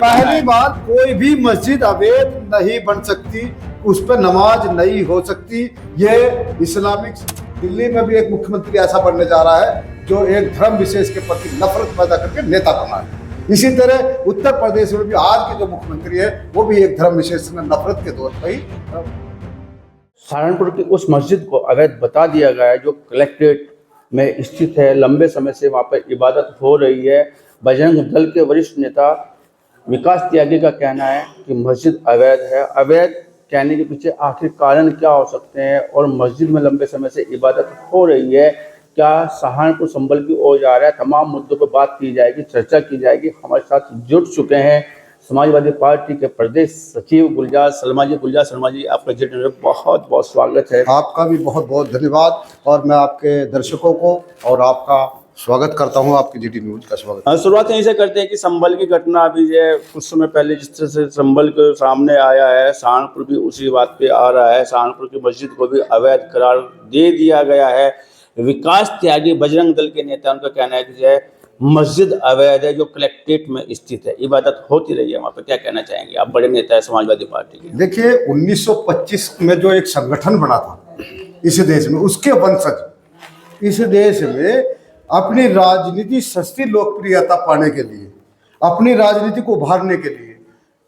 पहली बात, कोई भी मस्जिद अवैध नहीं बन सकती, उस पर नमाज नहीं हो सकती। ये इस्लामिक दिल्ली में भी एक मुख्यमंत्री ऐसा बनने जा रहा है जो एक धर्म विशेष के प्रति नफरत पैदा करके नेता बना है। इसी तरह उत्तर प्रदेश में भी आज के जो मुख्यमंत्री है वो भी एक धर्म विशेष में नफरत के तौर पर ही सहारनपुर की उस मस्जिद को अवैध बता दिया गया है जो कलेक्ट्रेट में स्थित है। लंबे समय से वहाँ पर इबादत हो रही है। बजरंग दल के वरिष्ठ नेता विकास त्यागी का कहना है कि मस्जिद अवैध है। अवैध कहने के पीछे आखिर कारण क्या हो सकते हैं और मस्जिद में लंबे समय से इबादत हो रही है, क्या सहारनपुर संभल की ओर जा रहा है, तमाम मुद्दों पर बात की जाएगी, चर्चा की जाएगी। हमारे साथ जुड़ चुके हैं समाजवादी पार्टी के प्रदेश सचिव गुलजार शर्मा जी। गुलजार शर्मा जी, आपका जी में बहुत बहुत स्वागत है। आपका भी बहुत बहुत धन्यवाद और मैं आपके दर्शकों को और आपका स्वागत करता हूं, आपकी जीटी न्यूज का स्वागत। शुरुआत यहीं से करते हैं कि संभल की घटना अभी जो कुछ समय पहले जिस तरह से संभल के सामने आया है, सहारनपुर भी उसी बात पे आ रहा है। सहारनपुर की मस्जिद को भी अवैध करार दे दिया गया है। विकास त्यागी बजरंग दल के नेता, उनका कहना है कि जो है मस्जिद अवैध है जो कलेक्ट्रेट में स्थित है, इबादत होती रही है वहाँ पे। क्या कहना चाहेंगे आप, बड़े नेता है समाजवादी पार्टी के? देखिए, 1925 में जो एक संगठन बना था इस देश में, उसके वंशज इस देश में अपनी राजनीति सस्ती लोकप्रियता पाने के लिए, अपनी राजनीति को उभारने के लिए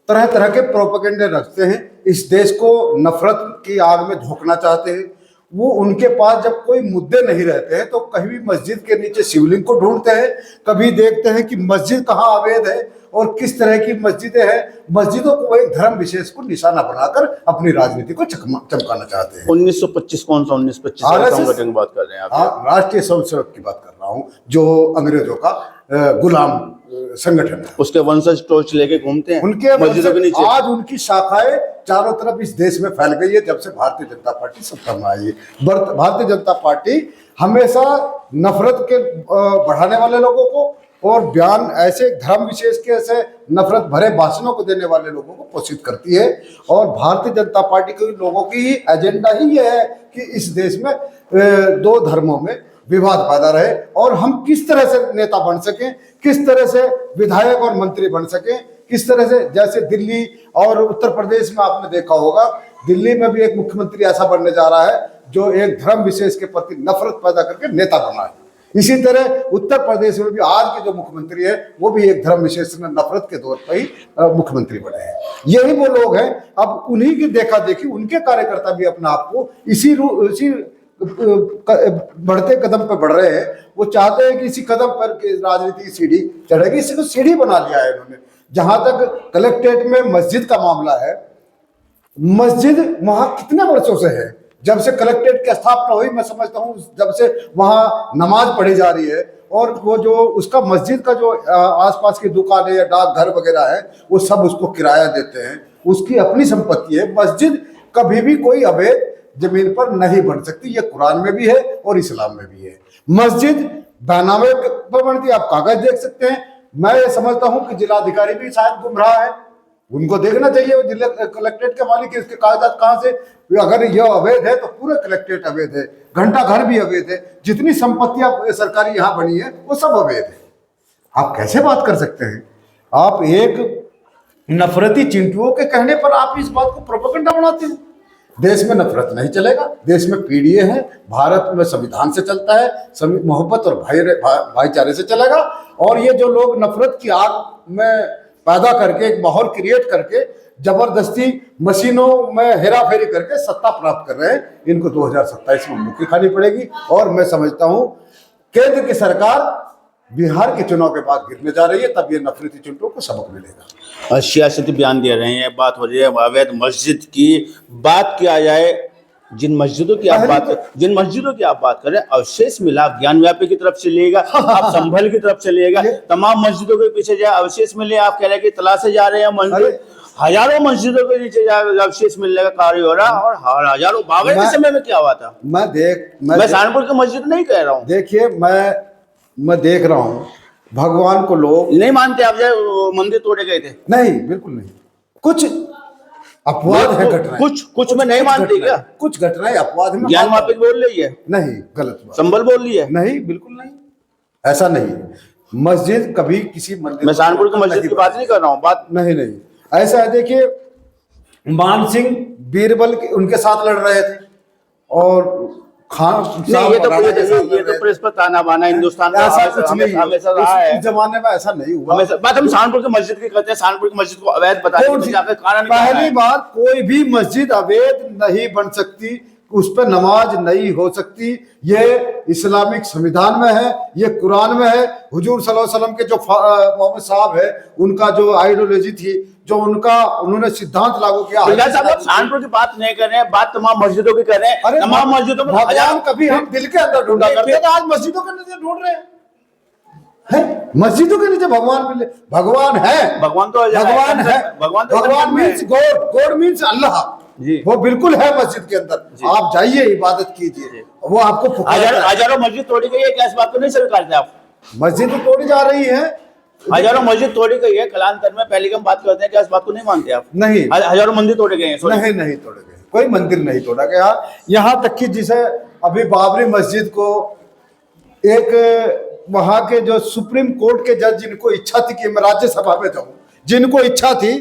तरह तरह के प्रोपेगेंडे रखते हैं। इस देश को नफरत की आग में झोंकना चाहते हैं। वो उनके पास जब कोई मुद्दे नहीं रहते हैं तो कहीं भी मस्जिद के नीचे शिवलिंग को ढूंढते हैं, कभी देखते हैं कि मस्जिद कहाँ अवैध है और किस तरह की मस्जिदें हैं। मस्जिदों को एक धर्म विशेष को निशाना बनाकर अपनी राजनीति को चमकाना चाहते हैं। 1925 कौन सा 1925 संगठन की बात कर रहे हैं आप? हाँ, राष्ट्रीय स्वयंसेवक की बात कर रहा हूँ, जो अंग्रेजों का गुलाम संगठन है। उसके वंशज टॉर्च लेके घूमते हैं उनके मस्जिदों के नीचे। आज उनकी शाखाएं चारों तरफ इस देश में फैल गई है जब से भारतीय जनता पार्टी सत्ता में आई है। भारतीय जनता पार्टी हमेशा नफरत के बढ़ाने वाले लोगों को और बयान ऐसे धर्म विशेष के ऐसे नफरत भरे भाषणों को देने वाले लोगों को पोषित करती है। और भारतीय जनता पार्टी के लोगों की एजेंडा ही यह है कि इस देश में दो धर्मों में विवाद पैदा रहे और हम किस तरह से नेता बन सकें, किस तरह से विधायक और मंत्री बन सकें, किस तरह से, जैसे दिल्ली और उत्तर प्रदेश में आपने देखा होगा, दिल्ली में भी एक मुख्यमंत्री ऐसा बनने जा रहा है जो एक धर्म विशेष के प्रति नफरत पैदा करके नेता बना है। इसी तरह उत्तर प्रदेश में भी आज के जो मुख्यमंत्री है वो भी एक धर्म विशेष में नफरत के तौर पर ही मुख्यमंत्री बने हैं। यही वो लोग हैं। अब उन्हीं की देखा देखी उनके कार्यकर्ता भी अपने आप को इसी बढ़ते कदम पर बढ़ रहे हैं। वो चाहते हैं कि इसी कदम पर राजनीति की सीढ़ी चढ़ेगी, इसी को सीढ़ी बना लिया है इन्होंने। जहां तक कलेक्ट्रेट में मस्जिद का मामला है, मस्जिद वहां कितने वर्षों से है, जब से कलेक्ट्रेट की स्थापना हुई, मैं समझता हूँ जब से वहां नमाज पढ़ी जा रही है। और वो जो उसका मस्जिद का जो आसपास की दुकानें या डाकघर वगैरह है वो सब उसको किराया देते हैं, उसकी अपनी संपत्ति है। मस्जिद कभी भी कोई अवैध जमीन पर नहीं बन सकती, ये कुरान में भी है और इस्लाम में भी है। मस्जिद बैनामे पर बनती है, आप कागज देख सकते हैं। मैं ये समझता हूं कि जिलाधिकारी भी शायद गुमराह है, उनको देखना चाहिए। वो जिला कलेक्ट्रेट के मालिक है, इसके कागजात कहाँ से? अगर यह अवैध है तो पूरे कलेक्ट्रेट अवैध है, घंटा घर भी अवैध है, जितनी संपत्तियां सरकारी यहाँ बनी है वो सब अवैध है। आप कैसे बात कर सकते हैं? आप एक नफरती चिंटुओं के कहने पर आप इस बात को प्रोपेगेंडा बनाते हैं। देश में नफरत नहीं चलेगा, देश में पीढ़ियां हैं, भारत में संविधान से चलता है, मोहब्बत और भाईचारे से चलेगा। और ये जो लोग नफरत की आग में पैदा करके एक माहौल क्रिएट करके जबरदस्ती मशीनों में हेरा फेरी करके सत्ता प्राप्त कर रहे हैं, इनको 2027 में मुक्ति खानी पड़ेगी। और मैं समझता हूं केंद्र की सरकार बिहार के चुनाव के बाद गिरने जा रही है, तब ये नफरती चिंटुओं को सबक मिलेगा। सियासती बयान दे रहे हैं, बात हो रही है अवैध मस्जिद की। बात किया जाए जिन मस्जिदों की आप बात कर रहे हैं, अवशेष मिला ज्ञान व्यापी की तरफ से लेगा, आप संभल की तरफ से लेगा, तमाम मस्जिदों के पीछे जाए अवशेष मिले, आप कह रहे हैं कि तलाशे जा रहे हैं मस्जिद। हजारों मस्जिदों के नीचे अवशेष मिलने का कार्य हो रहा है। और हजारों बाबर के समय में क्या हुआ था? मैं सहारनपुर की मस्जिद नहीं कह रहा हूँ। देखिए, मैं देख रहा हूँ, भगवान को लोग नहीं मानते। आप जो मंदिर तोड़े गए थे? नहीं, बिल्कुल नहीं। कुछ अपवाद है घटनाएं, कुछ में नहीं मानते क्या? कुछ घटनाएं अपवाद में ज्ञान वापिस बोल रही है, नहीं गलत बात। संभल बोल रही है, नहीं बिल्कुल नहीं, ऐसा नहीं है। मस्जिद कभी किसी मंदिर मैं सहारनपुर की मस्जिद की बात नहीं कर रहा हूँ, बात नहीं नहीं, ऐसा है। देखिए, मान सिंह बीरबल उनके साथ लड़ रहे थे और खान नहीं, ये तो प्रेस पर ताना बाना हिंदुस्तान का ऐसा कुछ नहीं, हमेशा रहा है। उस जमाने में ऐसा नहीं हुआ। बात हम सहारनपुर की मस्जिद की करते हैं, सहारनपुर की मस्जिद को अवैध बताने कारण पहली बात, कोई भी मस्जिद अवैध नहीं बन सकती, उस पर नमाज नहीं हो सकती। ये इस्लामिक संविधान में है, ये कुरान में है। हुजूर सल्लल्लाहु अलैहि वसल्लम के जो मोहम्मद साहब है, उनका जो आइडियोलॉजी थी, जो उन्होंने सिद्धांत लागू किया। सहारनपुर की बात नहीं कर रहे हैं, बात तमाम मस्जिदों की कर रहे हैं। तमाम मस्जिदों में भगवान कभी हम दिल के अंदर ढूंढा करते थे, आज मस्जिदों के नीचे ढूंढ रहे हैं। मस्जिदों के नीचे भगवान मिले, भगवान है, भगवान तो भगवान मीन्स गॉड, गॉड मीन्स अल्लाह जी, वो बिल्कुल है मस्जिद के अंदर। आप जाइए, इबादत कीजिए, वो आपको हजारों मस्जिद तोड़ी गई है, क्या इस बात को नहीं स्वीकारते आप? मस्जिद तो तोड़ी जा रही है, हजारों मस्जिद तोड़ी गई है कलांतर में, पहले की हम बात करते हैं, क्या इस बात को नहीं मानते आप? नहीं, हजारों मंदिर तोड़े गए हैं। नहीं तोड़े गए, कोई मंदिर नहीं तोड़ा गया। यहाँ तक कि जिसे अभी बाबरी मस्जिद को एक वहां के जो सुप्रीम कोर्ट के जज, जिनको इच्छा थी कि मैं राज्यसभा में जाऊं, जिनको इच्छा थी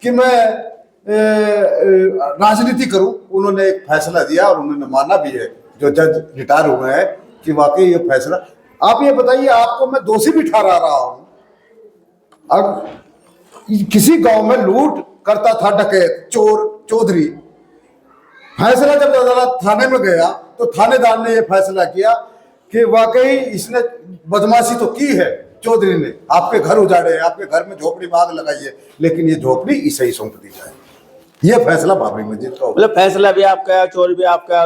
कि मैं राजनीति करूं, उन्होंने एक फैसला दिया और उन्होंने माना भी है, जो जज रिटायर हुए हैं, कि वाकई ये फैसला। आप ये बताइए, आपको मैं दोषी भी ठहरा रहा हूं। अब किसी गांव में लूट करता था डकैत, चोर, चौधरी, फैसला जब अदालत थाने में गया तो थानेदार ने यह फैसला किया कि वाकई इसने बदमाशी तो की है, चौधरी ने आपके घर उजाड़े, आपके घर में झोपड़ी में आग लगाई है, लेकिन ये झोपड़ी इसे ही सौंप दी जाए। ये फैसला बाबरी मस्जिद का, मतलब फैसला भी आपका है, चोर भी आपका,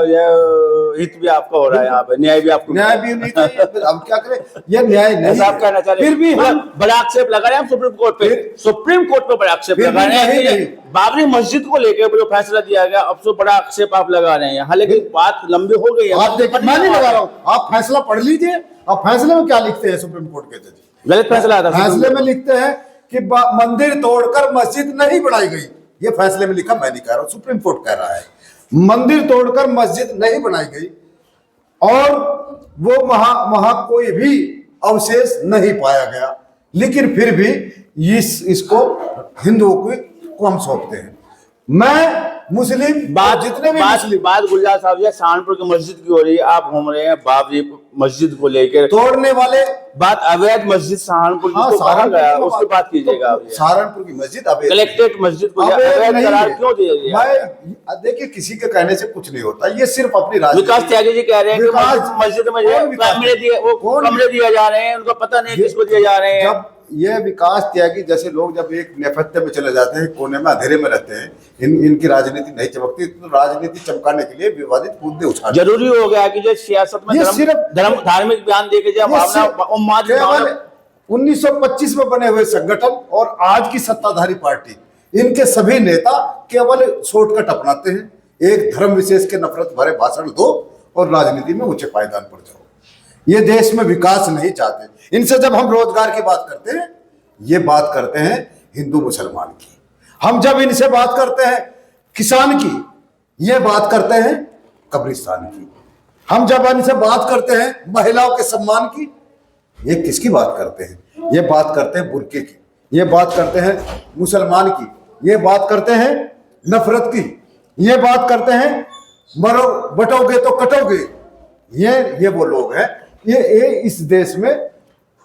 हित भी आपका हो रहा है, यहाँ पे न्याय भी आपको, न्याय भी नहीं चाहिए। हम क्या करें, ये न्याय नहीं आप कहना चाह रहे हैं। फिर भी हम बड़ा आक्षेप लगा रहे हैं सुप्रीम कोर्ट पे, सुप्रीम कोर्ट पे बड़ा आक्षेप लगा रहे हैं बाबरी मस्जिद को लेकर जो फैसला दिया गया, अब तो बड़ा आक्षेप आप लगा रहे हैं। हालांकि बात लंबी हो गई है, आप देखिए, मैं नहीं लगा रहा हूँ, आप फैसला पढ़ लीजिए। आप फैसले में क्या लिखते हैं सुप्रीम कोर्ट के जज? गलत फैसला आता है। फैसले में लिखते हैं कि मंदिर तोड़कर मस्जिद नहीं बनाई गई, ये फैसले में लिखा, मैं नहीं कह रहा हूं, सुप्रीम कोर्ट कह रहा है। मंदिर तोड़कर मस्जिद नहीं बनाई गई और वो वहां कोई भी अवशेष नहीं पाया गया, लेकिन फिर भी इसको हिंदुओं को हम सौंपते हैं। मैं मुस्लिम, जितने भी मुस्लिम, बात गुलजार साहब जी सहारनपुर की मस्जिद की हो रही है, आप घूम रहे हैं बाबरी मस्जिद को लेकर, तोड़ने वाले बात अवैध मस्जिद सहारनपुर की कहा गया, उसकी बात कीजिएगा। सहारनपुर की मस्जिद अवैध, कलेक्टेड मस्जिद को अवैध करार क्यों दिया गया? देखिए, किसी के कहने से कुछ नहीं होता, ये सिर्फ अपनी विकास त्यागी जी कह रहे हैं कि मस्जिद में कमरे दिए जा रहे हैं, उनको पता नहीं किसको दिए जा रहे हैं। ये विकास त्यागी जैसे लोग जब एक नेपथ्य में चले जाते हैं, कोने में अंधेरे में रहते हैं, इनकी राजनीति नहीं चमकती, तो राजनीति चमकाने के लिए विवादित मुद्दे उठाते जरूरी हो गया कि जो सियासत में धर्म धार्मिक बयान देके जाए, 1925 में बने हुए संगठन और आज की सत्ताधारी पार्टी, इनके सभी नेता केवल शॉर्टकट अपनाते हैं। एक धर्म विशेष के नफरत भरे भाषण दो और राजनीति में ऊंचे पायदान पर जाओ। ये देश में विकास नहीं चाहते। इनसे जब हम रोजगार की बात करते हैं, ये बात करते हैं हिंदू मुसलमान की। हम जब इनसे बात करते हैं किसान की, ये बात करते हैं कब्रिस्तान की। हम जब इनसे बात करते हैं महिलाओं के सम्मान की, ये किसकी बात करते हैं? ये बात करते हैं बुर्के की, ये बात करते हैं मुसलमान की, ये बात करते हैं नफरत की, ये बात करते हैं मरो बटोगे तो कटोगे। ये वो लोग हैं, ये इस देश में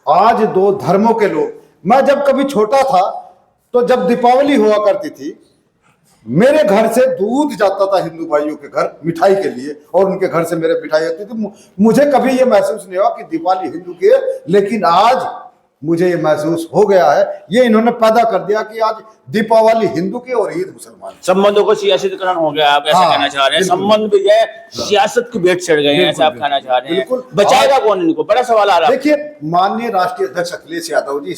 आज दो धर्मों के लोग। मैं जब कभी छोटा था तो जब दीपावली हुआ करती थी, मेरे घर से दूध जाता था हिंदू भाइयों के घर मिठाई के लिए, और उनके घर से मेरे मिठाई होती थी। मुझे कभी ये महसूस नहीं हुआ कि दिवाली हिंदू की है, लेकिन आज मुझे ये महसूस हो गया है। ये इन्होंने पैदा कर दिया कि आज दीपावली हिंदू की और ईद मुसलमान। संबंधों को सियासतकरण हो गया, आप ऐसा कहना चाह रहे हैं? संबंध भी है सियासत की भेंट चढ़ गए हैं, ऐसा आप कहना चाह रहे हैं? बचाएगा कौन इनको? बड़ा सवाल आ रहा है। देखिए, माननीय राष्ट्रीय अध्यक्ष अखिलेश यादव जी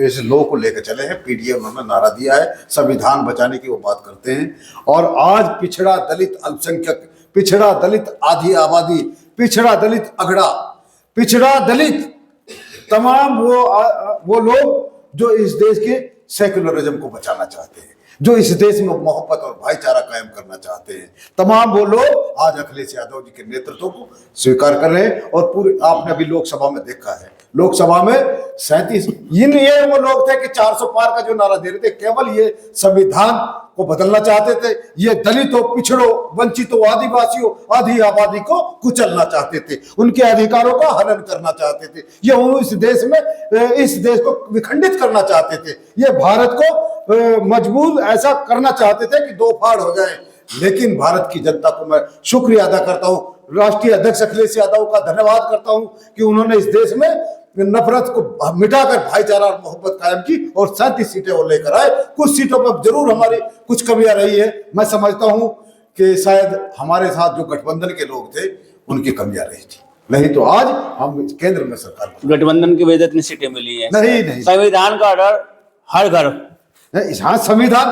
इस लॉ को लेकर चले हैं। पीडीए उन्होंने नारा दिया है, संविधान बचाने की वो बात करते हैं। और आज पिछड़ा दलित अल्पसंख्यक, पिछड़ा दलित आधी आबादी, पिछड़ा दलित अगड़ा, पिछड़ा दलित तमाम वो लोग जो इस देश के सेक्युलरिज्म को बचाना चाहते हैं। जो इस देश में मोहब्बत और भाईचारा कायम करना चाहते हैं। तमाम वो लोग आज अखिलेश यादव जी के नेतृत्व को स्वीकार कर रहे हैं। और पूरे आपने अभी लोकसभा में देखा है, लोकसभा में 37 ये वो लोग थे कि 400 पार का जो नारा दे रहे थे, केवल ये संविधान को बदलना चाहते थे। ये दलितों, पिछड़ों, वंचितों, आदिवासियों, आधी आबादी को कुचलना चाहते थे, उनके अधिकारों का हनन करना चाहते थे। ये वो इस देश को विखंडित करना चाहते थे। ये भारत को मजबूर ऐसा करना चाहते थे कि दो फाड़ हो जाए। लेकिन भारत की जनता को मैं शुक्रिया अदा करता हूं, राष्ट्रीय अध्यक्ष अखिलेश यादव का धन्यवाद करता हूं कि उन्होंने इस देश में नफरत को मिटाकर भाईचारा और मोहब्बत कायम की और 37 सीटें वो लेकर आए। कुछ सीटों पर जरूर हमारी कुछ कमियां रही है, मैं समझता हूं कि शायद हमारे साथ जो गठबंधन के लोग थे उनकी कमियां रही थी, नहीं तो आज हम केंद्र में सरकार। गठबंधन की वजह से इतनी सीटें मिली है। नहीं, संविधान का डर हर घर, हाँ संविधान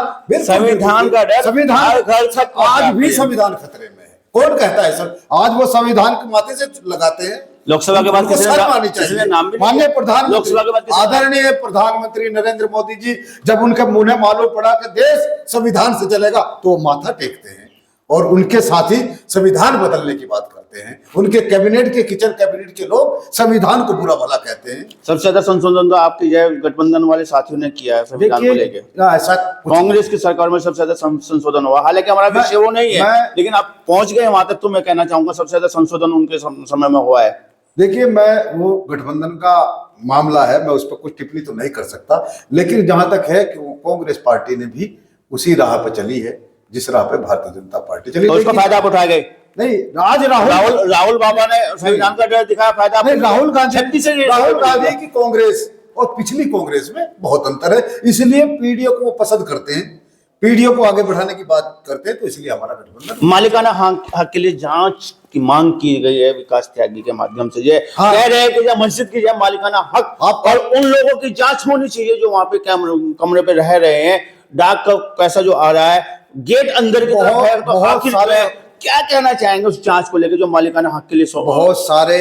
का डर संविधान हर घर तक आज भी संविधान खतरे में है। कौन कहता है सर? आज वो संविधान के माथे से लगाते हैं। लोकसभा के बाद किसने नाम भी माननीय प्रधानमंत्री, लोकसभा के बाद आदरणीय प्रधानमंत्री नरेंद्र मोदी जी जब उनके मुंह मालूम पड़ा कि देश संविधान से चलेगा तो वो माथा टेकते हैं और उनके साथ ही संविधान बदलने की बात करते हैं। उनके कैबिनेट के किचन कैबिनेट के लोग संविधान को बुरा भला कहते हैं। सबसे ज्यादा संशोधन तो आपकी जय गठबंधन वाले साथियों ने किया है संविधान को लेकर। ऐसा कांग्रेस की सरकार में सबसे ज्यादा संशोधन हुआ, हालांकि हमारा विषय वो नहीं है, लेकिन आप पहुंच गए वहां तक तो मैं कहना चाहूंगा सबसे ज्यादा संशोधन उनके समय में हुआ है। देखिए, मैं वो गठबंधन का मामला है, मैं उस पर कुछ टिप्पणी तो नहीं कर सकता, लेकिन जहां तक है कि वो कांग्रेस पार्टी ने भी उसी राह पर चली है जिस राह पे भारतीय जनता पार्टी चली। तो उसका फायदा आप उठा गए? नहीं, आज राहुल बाबा ने संविधान का डर दिखाया, फायदा नहीं। राहुल गांधी की कांग्रेस और पिछली कांग्रेस में बहुत अंतर है, इसलिए पीडीओ को वो पसंद करते हैं, पीडीओ को आगे बढ़ाने की बात करते हैं, तो इसलिए हमारा गठबंधन। मालिकाना हक के लिए जांच की मांग की गई है विकास त्यागी के माध्यम से। ये कह रहे हैं कि मस्जिद की मालिकाना हक और उन लोगों की जांच होनी चाहिए जो वहां पे कमरे पे रह रहे हैं। डाक का पैसा जो आ रहा है गेट अंदर की तरफ है, तो आखिर क्या कहना चाहेंगे उस जांच को लेकर जो मालिकाना हक के लिए? बहुत सारे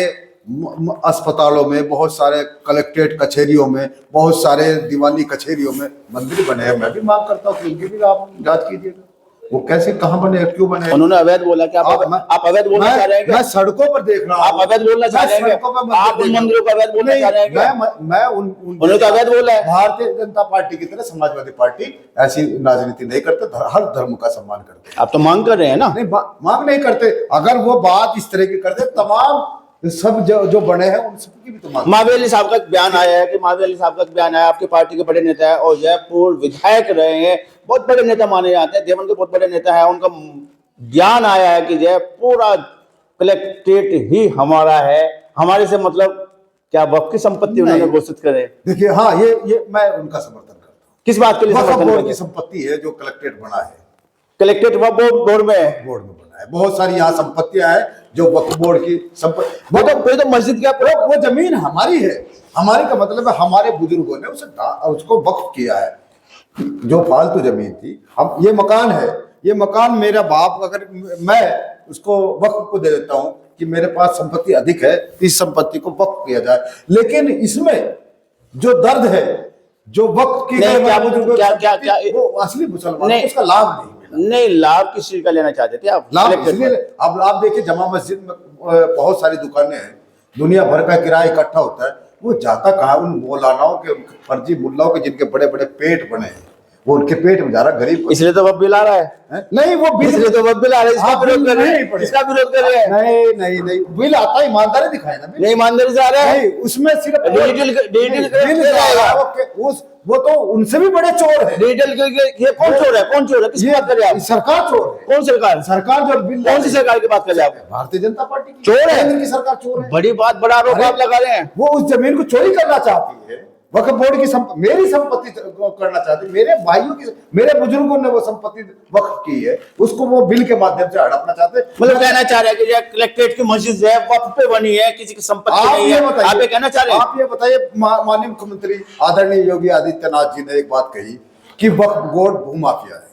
अस्पतालों में, बहुत सारे कलेक्ट्रेट कचहरियों में, बहुत सारे दीवानी कचहरियों में मंदिर बने हैं। मैं भी मांग करता हूँ कि उनकी भी आप जांच कीजिएगा, वो कैसे, कहाँ बने, क्यों बने। उन्होंने अवैध बोला कि आप अवैध बोलना चाह रहे हैं? मैं सड़कों पर देख रहा हूँ। आप अवैध बोलना चाह रहे हैं? आप उन मंदिरों का अवैध बोलना चाह रहे हैं? मैं उन्होंने तो अवैध बोला है। भारतीय जनता पार्टी की तरह समाजवादी पार्टी ऐसी राजनीति नहीं करते, हर धर्म का सम्मान करते हैं। आप तो मांग कर रहे हैं ना? नहीं, मांग नहीं करते। अगर वो बात इस तरह की करते, तमाम सब जो बने हैं उन सबकी भी तो मांग। मावी अली साहब का बयान आया है कि मावी अली साहब का बयान आया, आपकी पार्टी के बड़े नेता है और जयपुर विधायक रहे हैं, बहुत बड़े नेता माने जाते हैं, देवन के बहुत बड़े नेता है। उनका बयान आया है कि पूरा कलेक्ट्रेट ही हमारा है, हमारे से मतलब क्या वक्फ की संपत्ति उन्होंने घोषित करे। देखिए, हाँ, ये मैं उनका समर्थन करता हूँ। किस बात के लिए? वक्फ बोर्ड की संपत्ति है जो कलेक्ट्रेट बना है, कलेक्ट्रेट बोर्ड में बना है। बहुत सारी यहाँ संपत्तियां हैं जो वक्फ बोर्ड की संपत्ति। वो तो मस्जिद क्या, वो जमीन हमारी है। हमारी का मतलब है हमारे बुजुर्गों ने उसको वक्फ किया है, जो फालतू जमीन थी। हम ये मकान है, ये मकान मेरा बाप, अगर मैं उसको वक्फ को दे देता हूँ कि मेरे पास संपत्ति अधिक है, इस संपत्ति को वक्फ किया जाए। लेकिन इसमें जो दर्द है, जो वक्फ की क्या वो असली मुसलमान उसका लाभ नहीं मिला। नहीं, लाभ किस चीज का लेना चाहते थे आप? लाभ इसलिए, अब आप देखिए, जमा मस्जिद में बहुत सारी दुकानें हैं, दुनिया भर का किराया इकट्ठा होता है, वो जाता कहाँ? उन मौलानाओं के, फर्जी मुल्लाओं के, जिनके बड़े बड़े पेट बने हैं, वो उनके पेट में जा रहा, गरीब को। इसलिए तो वह बिल आ रहा है। नहीं, वो बिल, इसलिए तो वह बिल आ रहा है, इसका विरोध कर रहे हैं, इसका विरोध कर रहे हैं। नहीं, बिल आता है, ईमानदारी दिखाए ना। नहीं, ईमानदारी से आ रहा है, उसमें सिर्फ डिजिटल, वो तो उनसे भी बड़े चोर है। डिजिटल ये कौन चोर है? कौन चोर है? किसकी बात कर रहे हैं आप? सरकार चोर है। कौन सरकार? सरकार जो बिल, कौन सी सरकार की बात कर रहे हैं आप? भारतीय जनता पार्टी की चोर है, की सरकार चोर है। बड़ी बात, बड़ा आरोप आप लगा रहे हैं। वो उस जमीन को चोरी करना चाहती है, वक्फ बोर्ड की मेरी संपत्ति करना चाहती है, मेरे भाइयों की, मेरे बुजुर्गों ने वो संपत्ति वक्फ की है, उसको वो बिल के माध्यम से हड़पना चाहते हैं। मतलब कहना चाह रहे हैं कि कलेक्ट्रेट की मस्जिद है, वक्फ पे बनी है, किसी की संपत्ति नहीं है। आप ये कहना चाह रहे हैं? आप ये बताइए, माननीय मुख्यमंत्री आदरणीय योगी आदित्यनाथ जी ने एक बात कही कि वक्फ बोर्ड भूमाफिया है।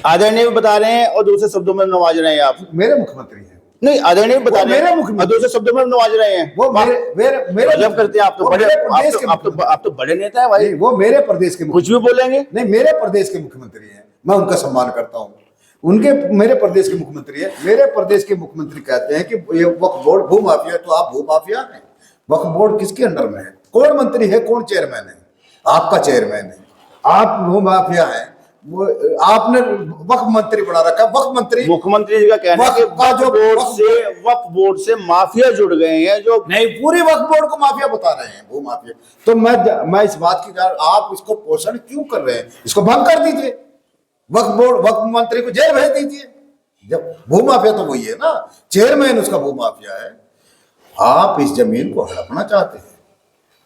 आदरणीय बता रहे हैं और दूसरे शब्दों में नवाज रहे हैं आप। मेरे मुख्यमंत्री हैं, नहीं आदरणीय बता वो रहे मेरे हैं, मुख में दूसरे शब्दों में नवाज रहे हैं। वो मेरे जब करते हैं आप तो वो बड़े, मेरे प्रदेश के आप तो बड़े नेता है भाई, नहीं, वो मेरे प्रदेश के कुछ भी बोलेंगे। नहीं, मेरे प्रदेश के मुख्यमंत्री हैं, मैं उनका सम्मान करता हूँ। उनके मेरे प्रदेश के मुख्यमंत्री है, मेरे प्रदेश के मुख्यमंत्री कहते हैं कि ये वक्फ बोर्ड भू माफिया है, तो आप भू माफिया हैं। वक्फ बोर्ड किसके अंडर में है? कौन मंत्री है, कौन चेयरमैन है? आपका चेयरमैन है, आप भू माफिया हैं। वो आपने वक्फ मंत्री बना रखा है, वक्फ मंत्री। मुख्यमंत्री जी का कहना है कि वक्फ बोर्ड से माफिया जुड़ गए हैं, जो नहीं, पूरी वक्फ बोर्ड को माफिया बता रहे हैं, वो माफिया। तो मैं इस बात की आप इसको पोषण क्यों कर रहे हैं? इसको भंग कर दीजिए, वक्फ बोर्ड वक्फ मंत्री को जेल भेज दीजिए। जब भू माफिया तो वही है ना, चेयरमैन उसका भू माफिया है। आप इस जमीन को हड़पना चाहते हैं,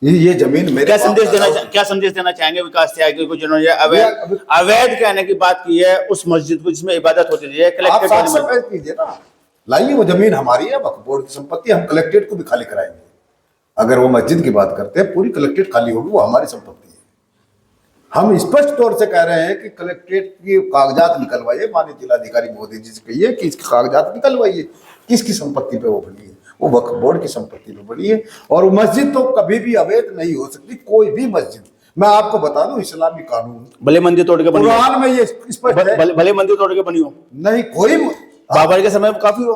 ये जमीन मेरे क्या संदेश देना चाहेंगे विकास त्यागी को, जिन्होंने अवैध कहने की बात की है उस मस्जिद को जिसमें इबादत होती थी? आप साफ कीजिए ना, लाइए, वो जमीन हमारी है, वक्फ बोर्ड की संपत्ति, हम कलेक्ट्रेट को भी खाली कराएंगे। अगर वो मस्जिद की बात करते हैं, पूरी कलेक्ट्रेट खाली होगी, वो हमारी संपत्ति है। हम स्पष्ट तौर से कह रहे हैं कि कलेक्ट्रेट की कागजात निकलवाइए, माननीय जिलाधिकारी मोदी जी से कहिए कि इसके कागजात निकलवाइए, किसकी संपत्ति पे वो बनी है, वो वक्फ बोर्ड की संपत्ति पे बनी है। और मस्जिद तो कभी भी अवैध नहीं हो सकती, कोई भी मस्जिद। मैं आपको बता दूं, इस्लामी कानून भले मंदिर तोड़ के बनी हो, कुरान में ये स्पष्ट है, भले मंदिर तोड़ के बनी हो, नहीं कोई बाबर के समय में काफी हो।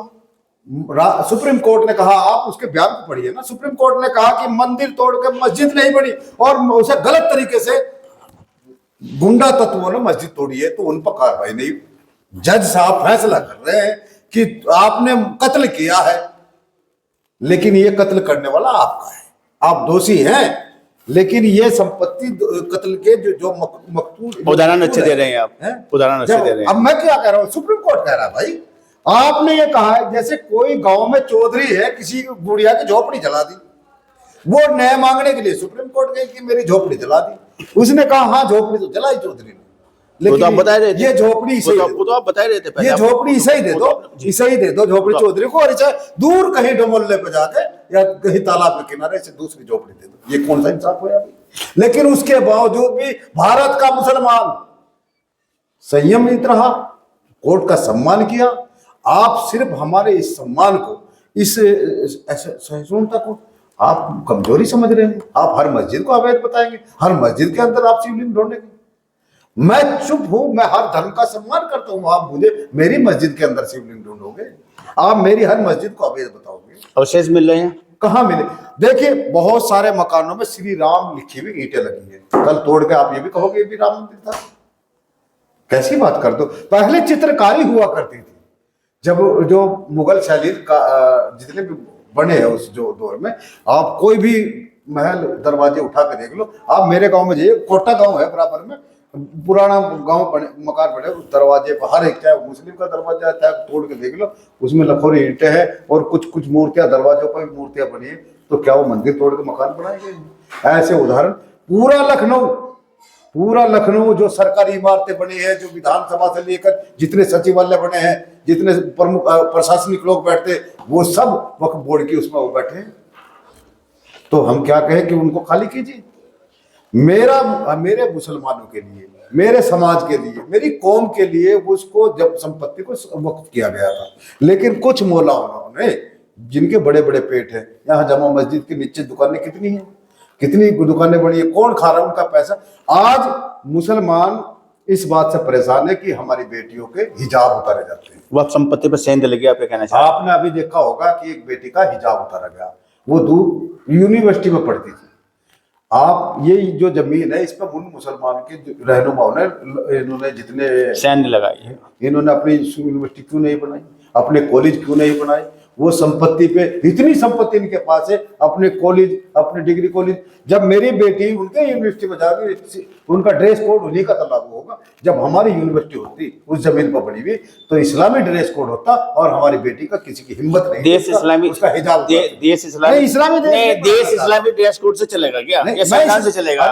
सुप्रीम कोर्ट ने कहा, आप उसके बयान को पढ़िए ना, सुप्रीम कोर्ट ने कहा कि मंदिर तोड़ के मस्जिद नहीं बनी, और उसे गलत तरीके से गुंडा तत्वों ने मस्जिद तोड़ी है, तो उन पर कार्रवाई नहीं। जज साहब फैसला कर रहे हैं कि आपने कत्ल किया है, लेकिन ये कत्ल करने वाला आपका है, आप दोषी हैं, लेकिन ये संपत्ति कत्ल के जो मकतूल उदाहरण अच्छे दे रहे हैं आप, उदाहरण अच्छे दे रहे हैं। अब मैं क्या कह रहा हूं, सुप्रीम कोर्ट कह रहा है भाई, आपने ये कहा है जैसे कोई गांव में चौधरी है, किसी गुड़िया की झोपड़ी जला दी, वो न्याय मांगने के लिए सुप्रीम कोर्ट गई कि मेरी झोपड़ी जला दी। उसने कहा हाँ झोपड़ी तो जलाई चौधरी ने, लेकिन आप बता रहे थे, ये झोपड़ी इसे आप बता रहे थे, ये झोपड़ी इसे ही दे दो, इसे ही दे दो झोपड़ी चौधरी को, और इसे दूर कहीं डोमोल्ले पे जाके या कहीं तालाब के किनारे से दूसरी झोपड़ी दे दो। ये कौन सा इंसाफ हुआ? लेकिन उसके बावजूद भी भारत का मुसलमान संयमित रहा, कोर्ट का सम्मान किया। आप सिर्फ हमारे इस सम्मान को, इस सहिष्णुता को आप कमजोरी समझ रहे हैं। आप हर मस्जिद को अवैध बताएंगे, हर मस्जिद के अंदर आप शिवलिंग ढूंढेंगे। मैं चुप हूं, मैं हर धर्म का सम्मान करता हूं। आप मुझे मेरी मस्जिद के अंदर शिवलिंग ढूंढोगे, आप मेरी हर मस्जिद को अवैध बताओगे। अवशेष मिल रहे हैं, कहाँ मिले? देखिए, बहुत सारे मकानों में श्री राम लिखी हुई ईंटें लगी है, कल तोड़ के आप ये भी कहोगे ये भी राम मंदिर था? कैसी बात कर दो। पहले चित्रकारी हुआ करती थी, जब जो मुगल शैली का जितने भी बने हैं उस जो दौर में, आप कोई भी महल दरवाजे उठा के देख लो। आप मेरे गांव में जाइए, कोटा गांव है बराबर में, पुराना गांव बने, मकान बने, उस दरवाजे पर हर एक, चाहे मुस्लिम का दरवाजा चाहे तोड़ के देख लो, उसमें लखोरी ईंटें हैं और कुछ कुछ मूर्तियां, दरवाजों पर भी मूर्तियां बनी है। तो क्या वो मंदिर तोड़ के मकान बनाए गए? ऐसे उदाहरण पूरा लखनऊ जो सरकारी इमारतें बनी है, जो विधानसभा से लेकर जितने सचिवालय बने हैं, जितने प्रमुख प्रशासनिक लोग बैठते, वो सब वक्फ बोर्ड की उसमें वो बैठे हैं। तो हम क्या कहें कि उनको खाली कीजिए। मेरे मुसलमानों के लिए, मेरे समाज के लिए, मेरी कौम के लिए उसको जब संपत्ति को वक्फ किया गया था, लेकिन कुछ मौलानाओं ने, जिनके बड़े बड़े पेट हैं, यहाँ जमा मस्जिद के नीचे दुकानें कितनी हैं, कितनी दुकानें बनी है, कौन खा रहा है उनका पैसा? आज मुसलमान इस बात से परेशान है कि हमारी बेटियों के हिजाब उतारे जाते हैं। वक्फ संपत्ति पर सेंध लगी, आप कहना चाहते हैं? आपने अभी देखा होगा कि एक बेटी का हिजाब उतारा गया, वो दूर यूनिवर्सिटी में पढ़ती थी। आप ये जो जमीन है, इस पर उन मुसलमान के रहनुमाओं ने, इन्होंने जितने सेंध लगाई है, इन्होंने अपनी यूनिवर्सिटी क्यों नहीं बनाई, अपने कॉलेज क्यों नहीं बनाए? वो संपत्ति पे, इतनी संपत्ति इनके पास है, अपने कॉलेज, अपने डिग्री कॉलेज। जब मेरी बेटी उनके यूनिवर्सिटी में जाएगी, उनका ड्रेस कोड उन्हीं का तो लागू होगा। जब हमारी यूनिवर्सिटी होती उस जमीन पर बनी हुई, तो इस्लामी ड्रेस कोड होता, और हमारी बेटी का किसी की हिम्मत नहीं, देश इस्लामी, उसका हिजाब, देश इस्लामी, देश इस्लामी ड्रेस कोड से चलेगा क्या? या संविधान से चलेगा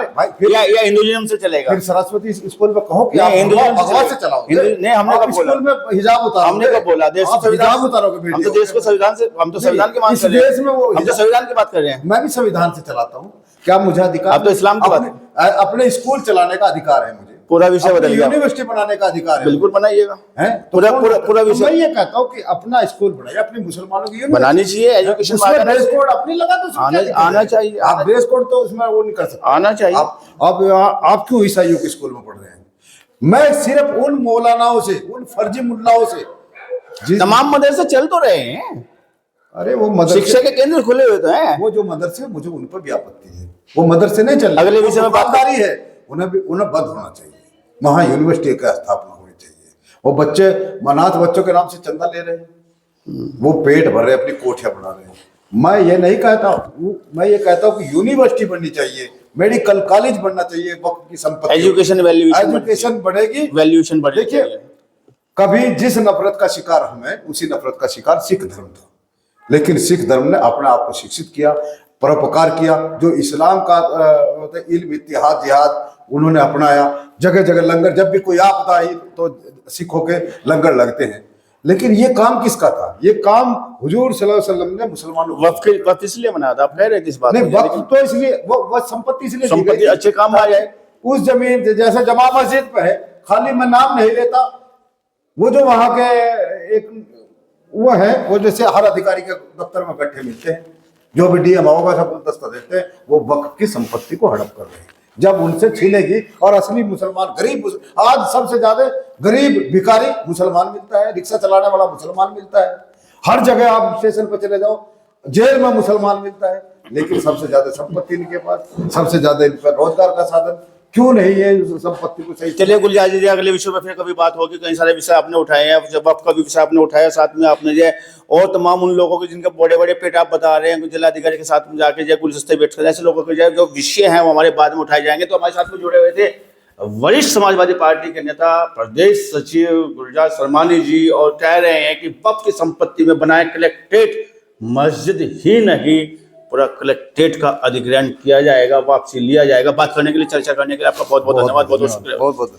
या हिंदुइज्म से चलेगा? फिर सरस्वती स्कूल में कहो कि हिंदुइज्म से चलाओगे? नहीं, हमने कब बोला? स्कूल में हिजाब उतारो, हमने कब बोला? हिजाब उतारोगे? हम तो देश को संविधान से, हम तो संविधान की बात कर रहे हैं, हम तो संविधान की बात कर रहे हैं। मैं भी संविधान से चलाता हूँ, क्या मुझे अधिकार? अब तो इस्लाम की बात है। अपने स्कूल चलाने का अधिकार है मुझे, पूरा विषय अपनी बदल गया। यूनिवर्सिटी बनाने का अधिकार है। बिल्कुल बनाइएगा। हैं? तो पूरा कौन- पूरा पूरा तो विषय मैं ये कहता हूँ कि अपना स्कूल बनाइए, अपनी मुसलमानों की यूनिवर्सिटी बनानी चाहिए, एजुकेशन उसमें ड्रेस कोड अपनी लगा दो, उसमें क्या दिक्कत आना है? चाहिए, आप ड्रेस कोड तो उसमें वो नहीं कर सकते। आना चाहिए। आप क्यों ईसाइयों के स्कूल में पढ़ रहे हैं? मैं सिर्फ उन मौलानाओं से, उन फर्जी मुल्लाओं से तमाम मदरसे चल तो रहे हैं, अरे वो मदरसे, शिक्षा के केंद्र खुले हुए तो हैं। वो जो मदरसे, मुझे उन पर भी आपत्ति है। वो मदरसे नहीं चल रहे, अगले विषय में बात दुकानदारी है, उन्हें बंद होना चाहिए। वहां यूनिवर्सिटी का स्थापना होनी चाहिए। वो बच्चे अनाथ बच्चों के नाम से चंदा ले रहे हैं, वो पेट भर रहे हैं, अपनी कोठियां बना रहे हैं। मैं ये नहीं कहता, मैं ये कहता हूँ कि यूनिवर्सिटी बननी चाहिए, मेडिकल कॉलेज बनना चाहिए, वक्त की संपत्ति, एजुकेशन एजुकेशन बढ़ेगी, वैल्यूएशन बढ़ेगी। देखिए, कभी जिस नफरत का शिकार हमें, उसी नफरत का शिकार सिख धर्म था। लेकिन सिख धर्म ने अपने आप को शिक्षित किया, परोपकार किया। जो इस्लाम का इल्म, इत्तिहाद, जिहाद उन्होंने अपनाया। जगह जगह लंगर, जब भी कोई आपदा आई तो सिखों के लंगर लगते हैं। लेकिन ये काम किसका था? ये काम हुजूर सल्लल्लाहु अलैहि वसल्लम ने मुसलमानों को वक्त इसलिए बनाया था, आप कह रहे थे इस बात नहीं, को, वक्त तो इसलिए वो संपत्ति इसलिए दी संपत्ति गई, अच्छे काम आ जाए। उस जमीन जैसे जमा मस्जिद पे है, खाली मैं नाम नहीं लेता, वो जो वहां के एक वो है, वो जैसे हर अधिकारी के दफ्तर में बैठे मिलते हैं, जो भी डीएम होगा सब गुलदस्ता देते हैं, वो वक्त की संपत्ति को हड़प कर रहे हैं। जब उनसे छीनेगी, और असली मुसलमान गरीब, आज सबसे ज्यादा गरीब भिखारी मुसलमान मिलता है, रिक्शा चलाने वाला मुसलमान मिलता है, हर जगह आप स्टेशन पर चले जाओ, जेल में मुसलमान मिलता है। लेकिन सबसे ज्यादा संपत्ति इनके पास, सबसे ज्यादा इन पर रोजगार का साधन। क्यों नहीं है संपत्ति को सही? चलिए गुलजार जी, अगले विषय में फिर कभी बात होगी। कई सारे विषय आपने उठाए हैं, जब आपका भी विषय आपने उठाया, साथ में आपने जो है और तमाम उन लोगों के जिनके बड़े बड़े पेट आप बता रहे हैं, जिलाधिकारी के साथ में जाके जो गुलदस्ते बैठ कर, ऐसे लोगों के जो विषय हैं वो हमारे बाद में उठाए जाएंगे। तो हमारे साथ में जुड़े हुए थे वरिष्ठ समाजवादी पार्टी के नेता, प्रदेश सचिव गुलजार शर्मानी जी, और कह रहे हैं कि वक्फ की संपत्ति में बनाए कलेक्ट्रेट मस्जिद ही नहीं, पूरा कलेक्ट्रेट का अधिग्रहण किया जाएगा, वापसी लिया जाएगा। बात करने के लिए, चर्चा करने के लिए आपका बहुत बहुत धन्यवाद, बहुत बहुत शुक्रिया। बहुत बहुत